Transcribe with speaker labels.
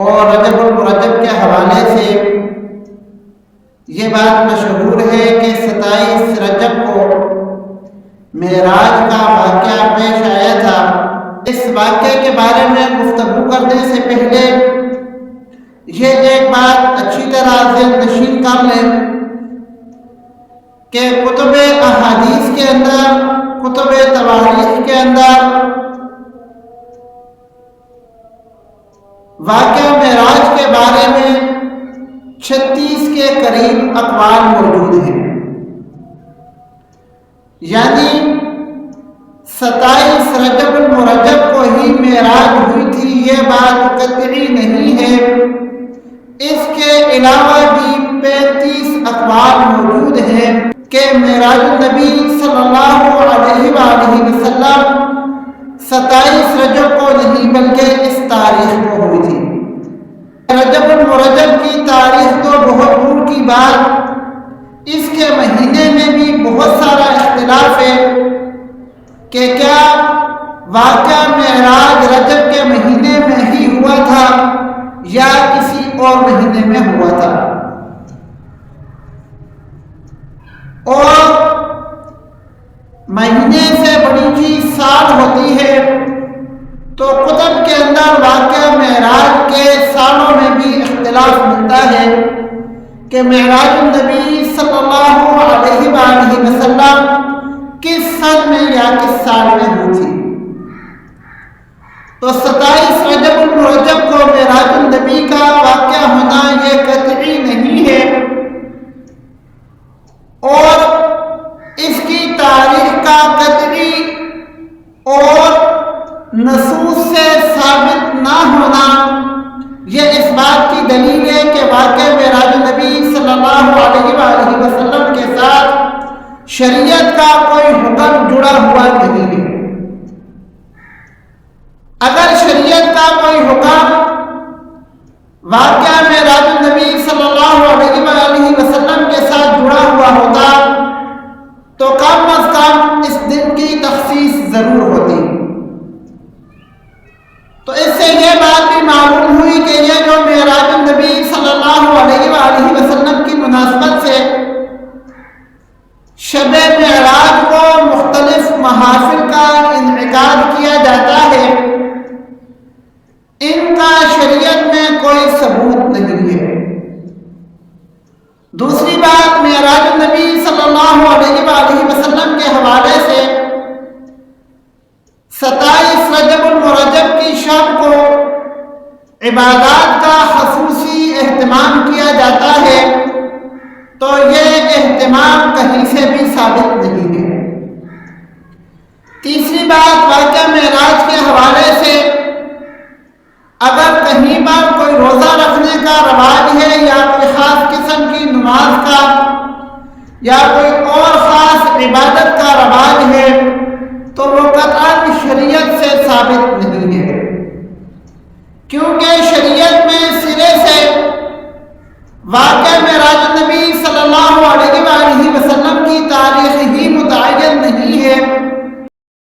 Speaker 1: اور رجب المرجب کے حوالے سے یہ بات مشہور ہے کہ 27 رجب کو معراج کا واقعہ پیش آیا تھا۔ اس واقعے کے بارے میں گفتگو کرنے سے پہلے یہ ایک بات اچھی طرح ذہن نشین کر لیں کہ کتب احادیث کے اندر، کتب تواریخ کے اندر واقعہ معراج کے بارے میں 36 کے قریب اقوال موجود ہیں، یعنی 27 رجب المرجب کو ہی معراج ہوئی تھی یہ بات قطعی نہیں ہے۔ اس کے علاوہ بھی 35 اقوال موجود ہیں کہ معراج النبی صلی اللہ علیہ وآلہ وسلم 27 رجب کو نہیں بلکہ اس تاریخ کو ہوئی تھی۔ رجب المرجب کی تاریخ تو بہت دور کی بات، اس کے مہینے میں بھی بہت سارا اختلاف ہے کہ کیا واقعہ معراج رجب کے مہینے میں ہی ہوا تھا یا کسی اور مہینے میں ہوا تھا۔ اور مہینے سے بڑی چیز سال ہوتی ہے، تو کتب کے اندر واقعہ معراج کے سالوں میں بھی اختلاف ملتا ہے کہ معراج النبی صلی اللہ علیہ وآلہ وسلم کس سن میں یا کس سال میں ہوئی تھی۔ تو 27 رجب المرجب کو معراج النبی کا واقعہ ہونا یہ قطعی نہیں ہے، اور اس کی تاریخ کا قطعی اور نصوص سے ثابت نہ ہونا یہ اس بات کی دلیل ہے کہ واقعہ معراج النبی صلی اللہ علیہ وآلہ وسلم کے ساتھ شریعت کا کوئی حکم جڑا ہوا نہیں ہے۔ اگر شریعت کا کوئی حکم واقعہ معراج النبی صلی اللہ علیہ وآلہ وسلم کے ساتھ جڑا ہوا ہوتا تو کم از کم اس دن کی تخصیص ضرور ہوتی۔ تو اس سے یہ بات بھی معلوم ہوئی کہ یہ جو معراج النبی صلی اللہ علیہ وآلہ وسلم کی مناسبت سے شب معراج کو مختلف محافل کا انعقاد کیا جاتا ہے، ان کا شریعت میں کوئی ثبوت نہیں ہے۔ دوسری بات، معراج النبی صلی اللہ علیہ وآلہ وسلم کے حوالے سے 27 رجب المرجب کی شب کو عبادات کا خصوصی اہتمام کیا جاتا ہے، تو یہ اہتمام کہیں سے بھی ثابت نہیں ہے۔ تیسری بات، واقعہ معراج کے حوالے سے اگر کہیں پر کوئی روزہ رکھنے کا رواج ہے یا کوئی خاص قسم کی نماز کا یا کوئی اور خاص عبادت کا رواج ہے